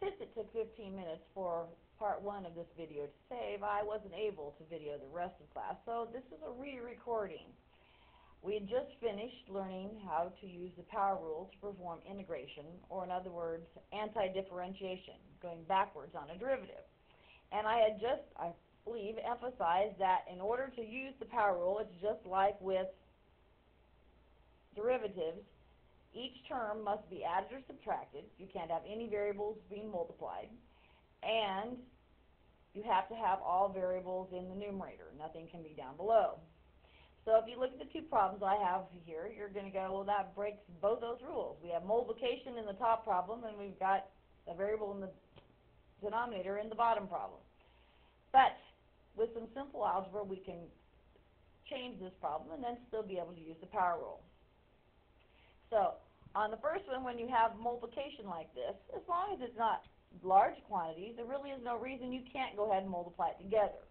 since it took 15 minutes for part 1 of this video to save, I wasn't able to video the rest of class, so this is a re-recording. We had just finished learning how to use the power rule to perform integration, or in other words, anti-differentiation, going backwards on a derivative. And I had just, I believe, emphasized that in order to use the power rule, it's just like with derivatives. Each term must be added or subtracted. You can't have any variables being multiplied. And you have to have all variables in the numerator. Nothing can be down below. So if you look at the two problems I have here, you're going to go, well, that breaks both those rules. We have multiplication in the top problem, and we've got a variable in the denominator in the bottom problem. But with some simple algebra, we can change this problem and then still be able to use the power rule. So on the first one, when you have multiplication like this, as long as it's not large quantities, there really is no reason you can't go ahead and multiply it together.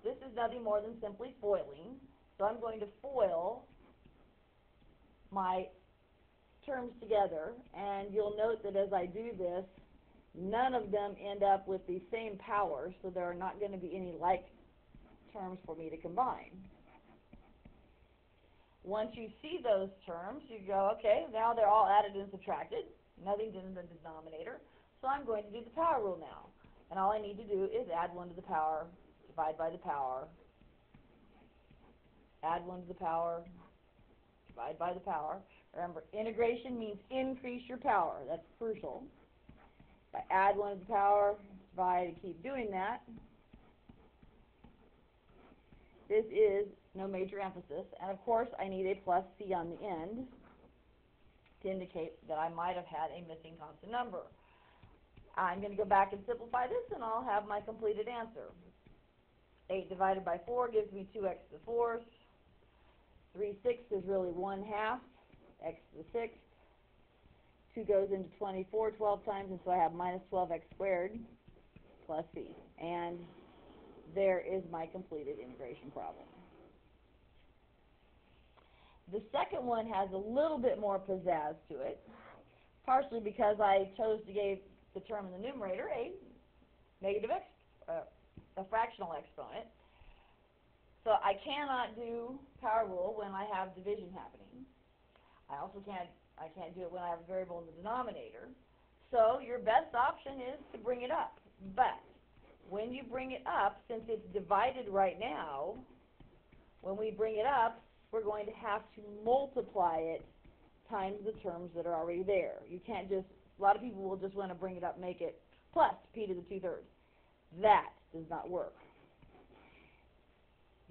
This is nothing more than simply foiling. So I'm going to FOIL my terms together, and you'll note that as I do this, none of them end up with the same power, so there are not going to be any like terms for me to combine. Once you see those terms, you go, okay, now they're all added and subtracted. Nothing's in the denominator, so I'm going to do the power rule now. And all I need to do is add 1 to the power, divide by the power, add 1 to the power, divide by the power. Remember, integration means increase your power. That's crucial. If I add 1 to the power, divide, and keep doing that, this is no major emphasis. And of course, I need a plus C on the end to indicate that I might have had a missing constant number. I'm going to go back and simplify this, and I'll have my completed answer. 8 divided by 4 gives me 2x to the 4th. 3/6 is really 1/2, x to the 6th. 2 goes into 24 12 times, and so I have minus 12x squared plus c. And there is my completed integration problem. The second one has a little bit more pizzazz to it, partially because I chose to give the term in the numerator a negative a fractional exponent. So I cannot do power rule when I have division happening. I can't do it when I have a variable in the denominator. So your best option is to bring it up. But when you bring it up, since it's divided right now, when we bring it up, we're going to have to multiply it times the terms that are already there. You can't just, a lot of people will just want to bring it up, make it plus p to the 2/3. That does not work.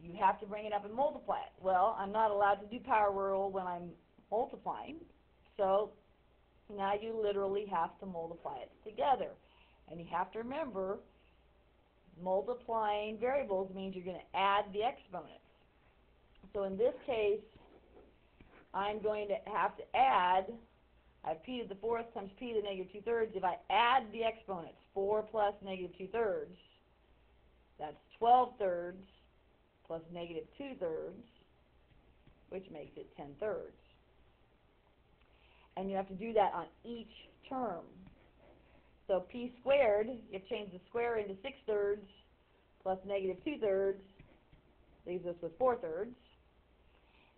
You have to bring it up and multiply it. Well, I'm not allowed to do power rule when I'm multiplying, so now you literally have to multiply it together. And you have to remember, multiplying variables means you're going to add the exponents. So in this case, I'm going to have to add, I have p to the 4th times p to the negative 2/3. If I add the exponents, 4 plus negative 2/3, that's 12/3 plus negative 2/3, which makes it 10/3. And you have to do that on each term. So p squared, you have to change the square into 6/3 plus negative 2/3, leaves us with 4/3.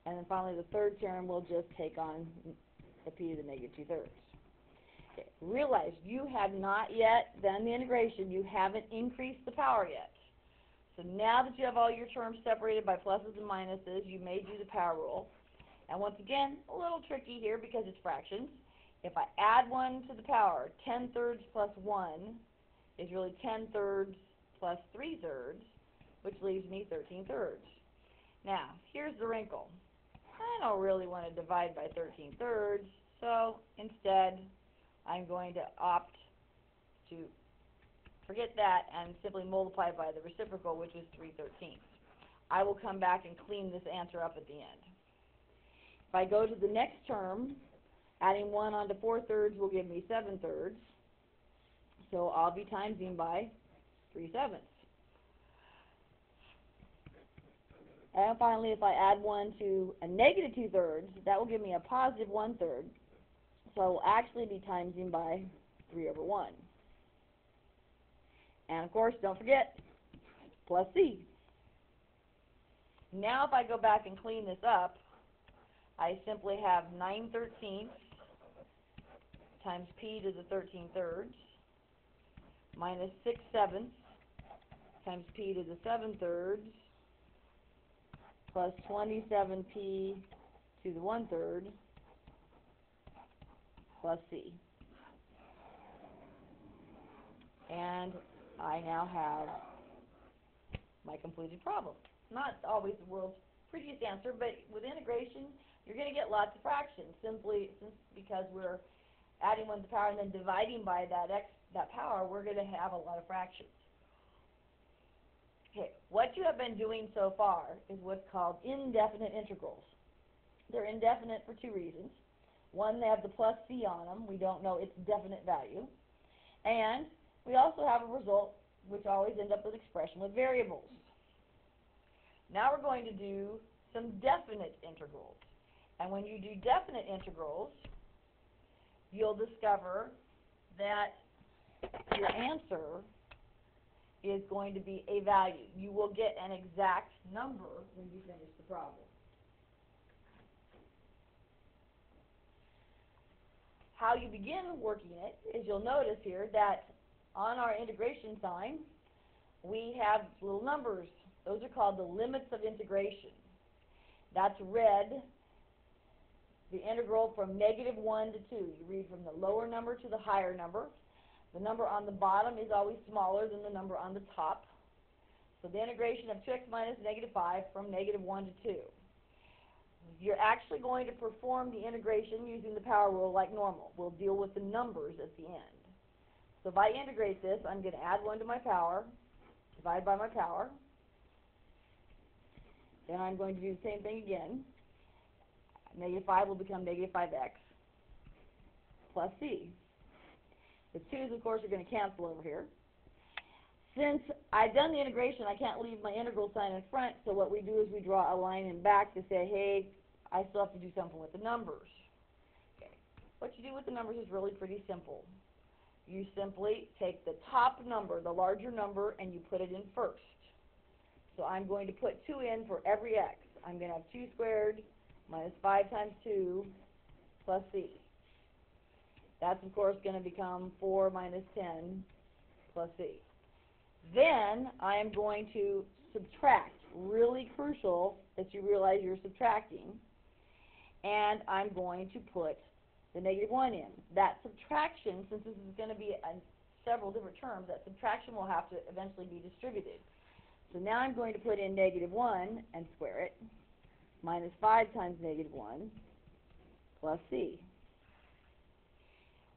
And then finally the third term will just take on the p to the negative 2/3. Okay. Realize you have not yet done the integration. You haven't increased the power yet. So now that you have all your terms separated by pluses and minuses, you may do the power rule. And once again, a little tricky here because it's fractions. If I add 1 to the power, 10/3 plus 1 is really 10/3 plus 3/3, which leaves me 13/3. Now, here's the wrinkle. I don't really want to divide by 13/3, so instead I'm going to opt to forget that and simply multiply by the reciprocal, which is 3/13. I will come back and clean this answer up at the end. If I go to the next term, adding 1 onto 4/3 will give me 7/3. So I'll be timesing by 3/7. And finally, if I add 1 to a negative 2/3, that will give me a positive 1/3. So I will actually be timesing by 3/1. And of course, don't forget, plus c. Now if I go back and clean this up, I simply have 9/13 times p to the 13/3 minus 6/7 times p to the 7/3 plus 27p to the 1/3 plus c. And I now have my completed problem. Not always the world's prettiest answer, but with integration, you're going to get lots of fractions, simply because we're adding 1 to the power and then dividing by that power, we're going to have a lot of fractions. Okay, what you have been doing so far is what's called indefinite integrals. They're indefinite for 2 reasons. One, they have the plus c on them. We don't know its definite value. And we also have a result which always ends up with an expression with variables. Now we're going to do some definite integrals. And when you do definite integrals, you'll discover that your answer is going to be a value. You will get an exact number when you finish the problem. How you begin working it is you'll notice here that on our integration sign, we have little numbers. Those are called the limits of integration. That's red, the integral from -1 to 2. You read from the lower number to the higher number. The number on the bottom is always smaller than the number on the top. So the integration of 2x minus -5 from -1 to 2. You're actually going to perform the integration using the power rule like normal. We'll deal with the numbers at the end. So if I integrate this, I'm going to add 1 to my power, divide by my power. Then I'm going to do the same thing again. -5 will become -5x plus c. The 2's, of course, are going to cancel over here. Since I've done the integration, I can't leave my integral sign in front, so what we do is we draw a line in back to say, hey, I still have to do something with the numbers. Okay. What you do with the numbers is really pretty simple. You simply take the top number, the larger number, and you put it in first. So I'm going to put 2 in for every x. I'm going to have 2 squared minus 5 times 2 plus c. That's, of course, going to become 4 minus 10 plus c. Then I am going to subtract. Really crucial that you realize you're subtracting. And I'm going to put the -1 in. That subtraction, since this is going to be several different terms, that subtraction will have to eventually be distributed. So now I'm going to put in -1 and square it, minus 5 times -1 plus c.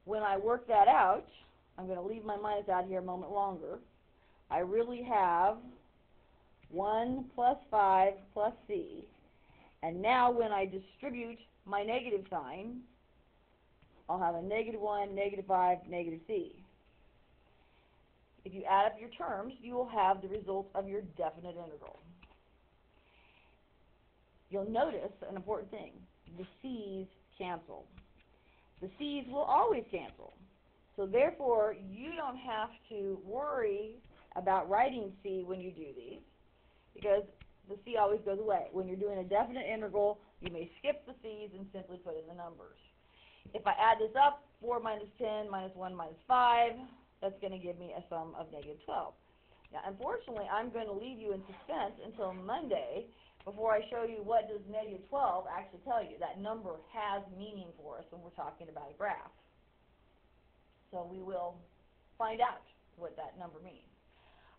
When I work that out, I'm going to leave my minus out here a moment longer. I really have 1 plus 5 plus c. And now when I distribute my negative sign, I'll have a -1, -5, -c. If you add up your terms, you will have the result of your definite integral. You'll notice an important thing. The c's cancel. The c's will always cancel. So therefore, you don't have to worry about writing c when you do these, because the c always goes away. When you're doing a definite integral, you may skip the c's and simply put in the numbers. If I add this up, 4 minus 10 minus 1 minus 5, that's going to give me a sum of -12. Now, unfortunately, I'm going to leave you in suspense until Monday before I show you what does -12 actually tell you. That number has meaning for us when we're talking about a graph. So we will find out what that number means.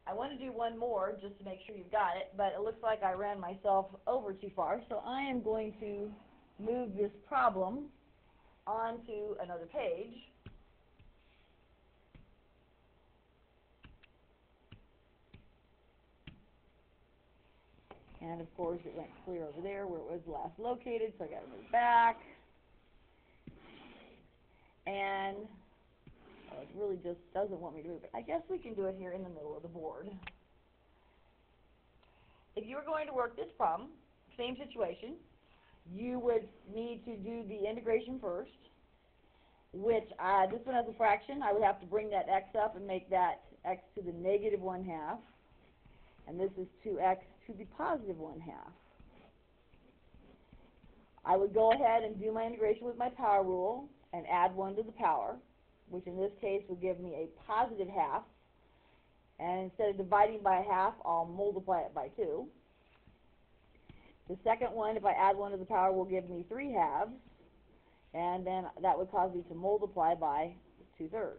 I want to do one more just to make sure you've got it, but it looks like I ran myself over too far, so I am going to move this problem onto another page. And of course it went clear over there where it was last located, so I got to move back. And it really just doesn't want me to move it. I guess we can do it here in the middle of the board. If you were going to work this problem, same situation, you would need to do the integration first. which this one has a fraction. I would have to bring that x up and make that x to the negative 1/2. And this is 2x to the positive 1/2. I would go ahead and do my integration with my power rule and add 1 to the power, which in this case would give me a positive 1/2. And instead of dividing by 1/2, I'll multiply it by 2. The second one, if I add 1 to the power, will give me 3/2. And then that would cause me to multiply by 2/3.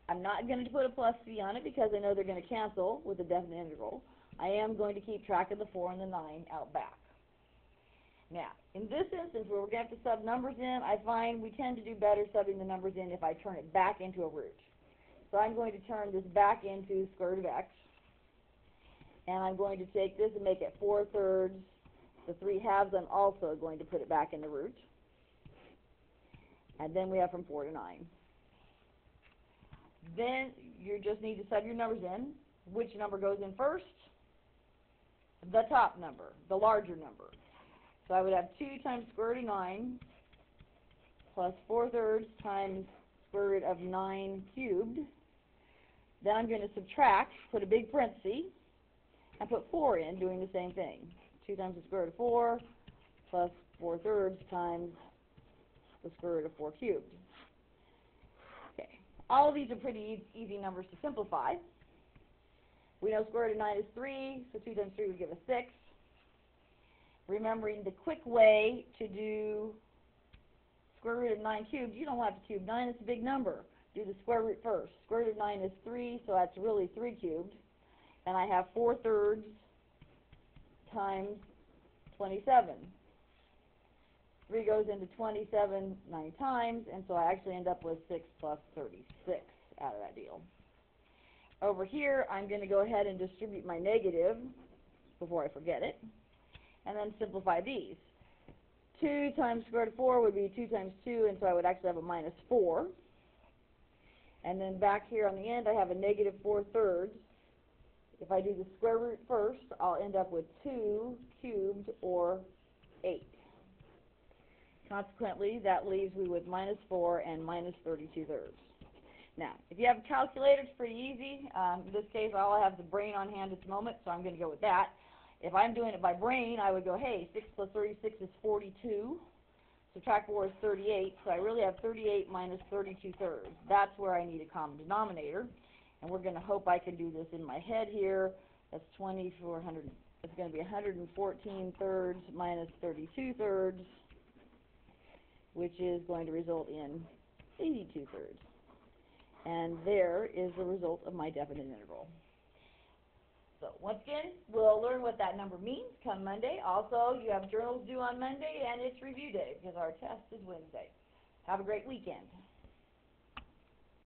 I'm not going to put a plus c on it because I know they're going to cancel with a definite integral. I am going to keep track of the 4 and the 9 out back. Now, in this instance where we're going to have to sub numbers in, I find we tend to do better subbing the numbers in if I turn it back into a root. So I'm going to turn this back into square root of x. And I'm going to take this and make it 4/3. The 3/2 I'm also going to put it back in the root. And then we have from 4 to 9. Then you just need to sub your numbers in. Which number goes in first? The top number, the larger number. So I would have 2 times square root of 9 plus 4/3 times square root of 9 cubed. Then I'm going to subtract, put a big parenthesis, and put 4 in, doing the same thing. 2 times the square root of 4 plus 4/3 times the square root of 4 cubed. Okay, all of these are pretty easy numbers to simplify. We know square root of 9 is 3, so 2 times 3 would give us 6. Remembering the quick way to do square root of 9 cubed, you don't have to cube 9, it's a big number. Do the square root first. Square root of 9 is 3, so that's really 3 cubed. And I have 4/3 times 27. 3 goes into 27 9 times, and so I actually end up with 6 plus 36 out of that deal. Over here, I'm going to go ahead and distribute my negative before I forget it, and then simplify these. 2 times square root of 4 would be 2 times 2, and so I would actually have a minus 4. And then back here on the end, I have a negative 4/3. If I do the square root first, I'll end up with 2 cubed, or 8. Consequently, that leaves me with minus 4 and minus 32/3. Now, if you have a calculator, it's pretty easy. In this case, all I have is a brain on hand at the moment, so I'm going to go with that. If I'm doing it by brain, I would go, hey, 6 plus 36 is 42. Subtract 4 is 38, so I really have 38 minus 32/3. That's where I need a common denominator. And we're going to hope I can do this in my head here. That's 2400. It's going to be 114/3 minus 32/3, which is going to result in 82/3. And there is the result of my definite integral. So once again, we'll learn what that number means come Monday. Also, you have journals due on Monday, and it's review day because our test is Wednesday. Have a great weekend.